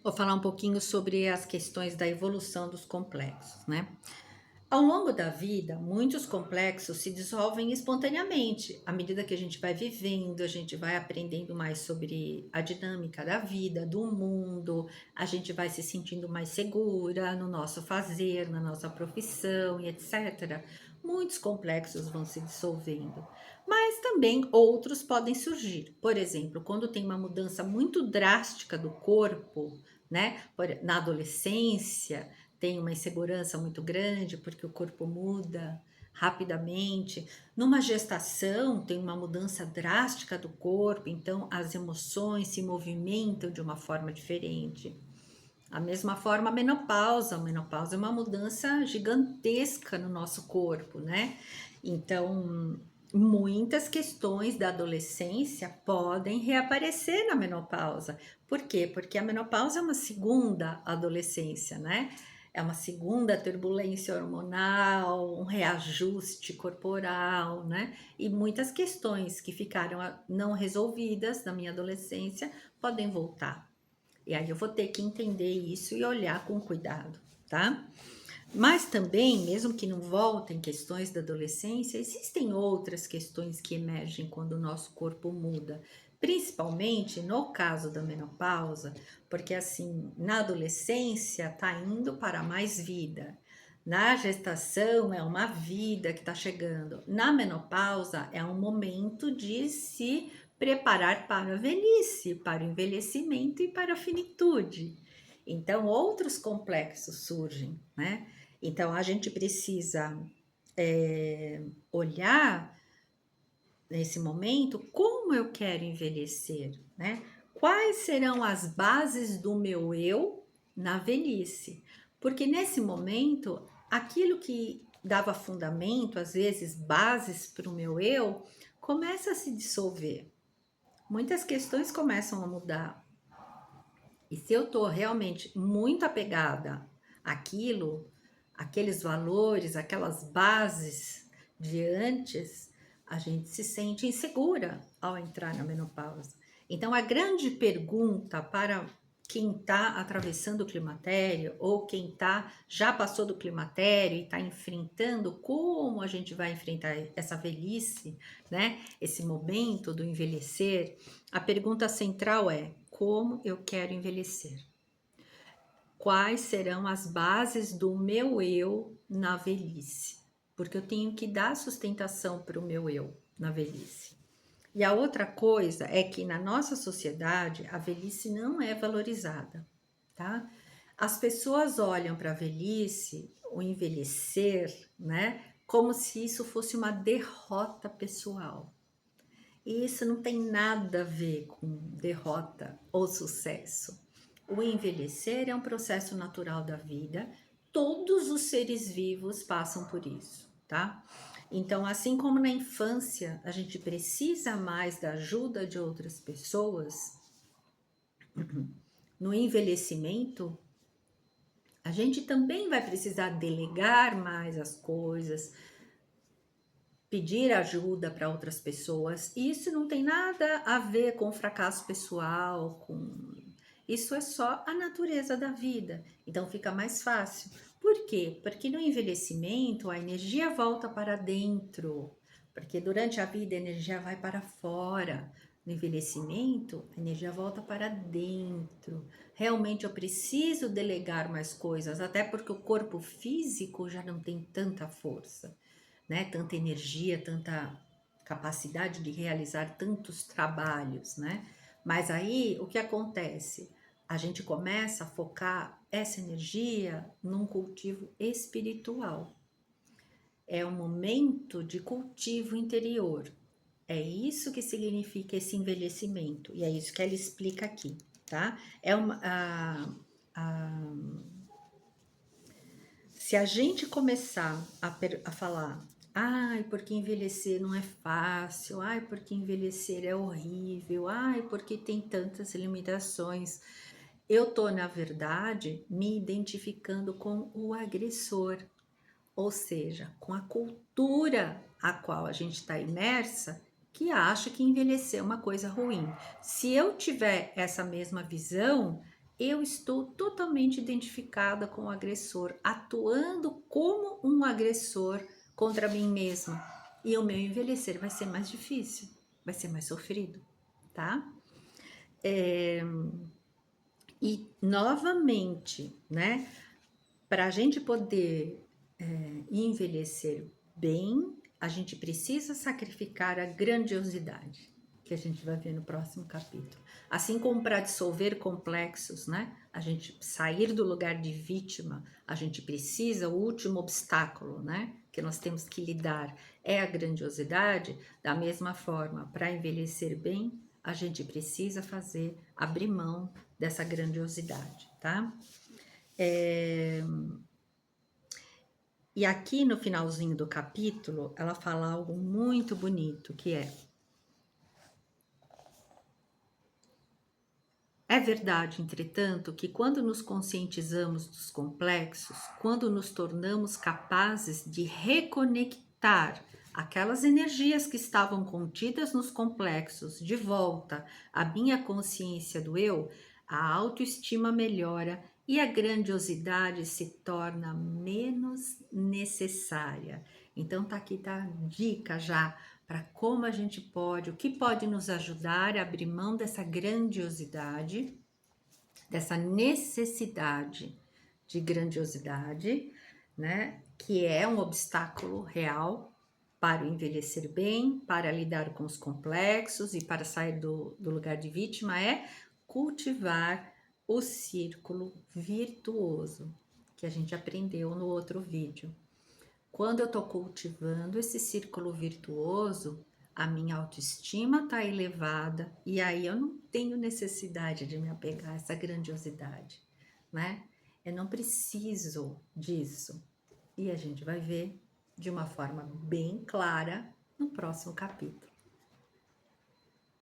Vou falar um pouquinho sobre as questões da evolução dos complexos, né? Ao longo da vida, muitos complexos se dissolvem espontaneamente. À medida que a gente vai vivendo, a gente vai aprendendo mais sobre a dinâmica da vida, do mundo, a gente vai se sentindo mais segura no nosso fazer, na nossa profissão e etc. Muitos complexos vão se dissolvendo, mas também outros podem surgir. Por exemplo, quando tem uma mudança muito drástica do corpo, né? Na adolescência, tem uma insegurança muito grande, porque o corpo muda rapidamente. Numa gestação, tem uma mudança drástica do corpo, então as emoções se movimentam de uma forma diferente. A mesma forma, a menopausa é uma mudança gigantesca no nosso corpo, né? Então, muitas questões da adolescência podem reaparecer na menopausa. Por quê? Porque a menopausa é uma segunda adolescência, né? É uma segunda turbulência hormonal, um reajuste corporal, né? E muitas questões que ficaram não resolvidas na minha adolescência podem voltar. E aí eu vou ter que entender isso e olhar com cuidado, tá? Mas também, mesmo que não voltem questões da adolescência, existem outras questões que emergem quando o nosso corpo muda, principalmente no caso da menopausa, porque assim, na adolescência tá indo para mais vida. Na gestação é uma vida que está chegando. Na menopausa é um momento de se preparar para a velhice, para o envelhecimento e para a finitude. Então, outros complexos surgem, né? Então, a gente precisa olhar nesse momento como eu quero envelhecer, né? Quais serão as bases do meu eu na velhice? Porque nesse momento, aquilo que dava fundamento, às vezes bases para o meu eu, começa a se dissolver. Muitas questões começam a mudar. E se eu estou realmente muito apegada àquilo, aqueles valores, aquelas bases de antes, a gente se sente insegura ao entrar na menopausa. Então, a grande pergunta para quem está atravessando o climatério ou quem já passou do climatério e está enfrentando como a gente vai enfrentar essa velhice, né? Esse momento do envelhecer, a pergunta central é: como eu quero envelhecer? Quais serão as bases do meu eu na velhice? Porque eu tenho que dar sustentação para o meu eu na velhice. E a outra coisa é que na nossa sociedade a velhice não é valorizada, tá? As pessoas olham para a velhice, o envelhecer, né, como se isso fosse uma derrota pessoal. E isso não tem nada a ver com derrota ou sucesso. O envelhecer é um processo natural da vida, todos os seres vivos passam por isso, tá? Então, assim como na infância a gente precisa mais da ajuda de outras pessoas, no envelhecimento a gente também vai precisar delegar mais as coisas, pedir ajuda para outras pessoas. E isso não tem nada a ver com fracasso pessoal, isso é só a natureza da vida. Então fica mais fácil. Por quê? Porque no envelhecimento a energia volta para dentro, porque durante a vida a energia vai para fora. No envelhecimento, a energia volta para dentro. Realmente eu preciso delegar mais coisas, até porque o corpo físico já não tem tanta força, né? Tanta energia, tanta capacidade de realizar tantos trabalhos, né? Mas aí o que acontece? A gente começa a focar essa energia num cultivo espiritual. É um momento de cultivo interior. É isso que significa esse envelhecimento. E é isso que ela explica aqui, tá? Se a gente começar a falar, ai, porque envelhecer não é fácil, ai, porque envelhecer é horrível, ai, porque tem tantas limitações, eu tô, na verdade, me identificando com o agressor, ou seja, com a cultura a qual a gente está imersa, que acha que envelhecer é uma coisa ruim. Se eu tiver essa mesma visão, eu estou totalmente identificada com o agressor, atuando como um agressor contra mim mesma. E o meu envelhecer vai ser mais difícil, vai ser mais sofrido, tá? E novamente, né? Para a gente poder envelhecer bem, a gente precisa sacrificar a grandiosidade, que a gente vai ver no próximo capítulo. Assim como para dissolver complexos, né? A gente sair do lugar de vítima, a gente precisa, o último obstáculo, né? Que nós temos que lidar é a grandiosidade. Da mesma forma, para envelhecer bem, a gente precisa abrir mão dessa grandiosidade, tá? E aqui no finalzinho do capítulo, ela fala algo muito bonito, que é verdade, entretanto, que quando nos conscientizamos dos complexos, quando nos tornamos capazes de reconectar aquelas energias que estavam contidas nos complexos de volta à minha consciência do eu, a autoestima melhora e a grandiosidade se torna menos necessária. Então tá aqui, tá a dica já para como a gente pode, o que pode nos ajudar a abrir mão dessa grandiosidade, dessa necessidade de grandiosidade, né? Que é um obstáculo real para o envelhecer bem, para lidar com os complexos e para sair do lugar de vítima, é cultivar o círculo virtuoso, que a gente aprendeu no outro vídeo. Quando eu estou cultivando esse círculo virtuoso, a minha autoestima está elevada e aí eu não tenho necessidade de me apegar a essa grandiosidade, né? Eu não preciso disso. E a gente vai ver de uma forma bem clara no próximo capítulo.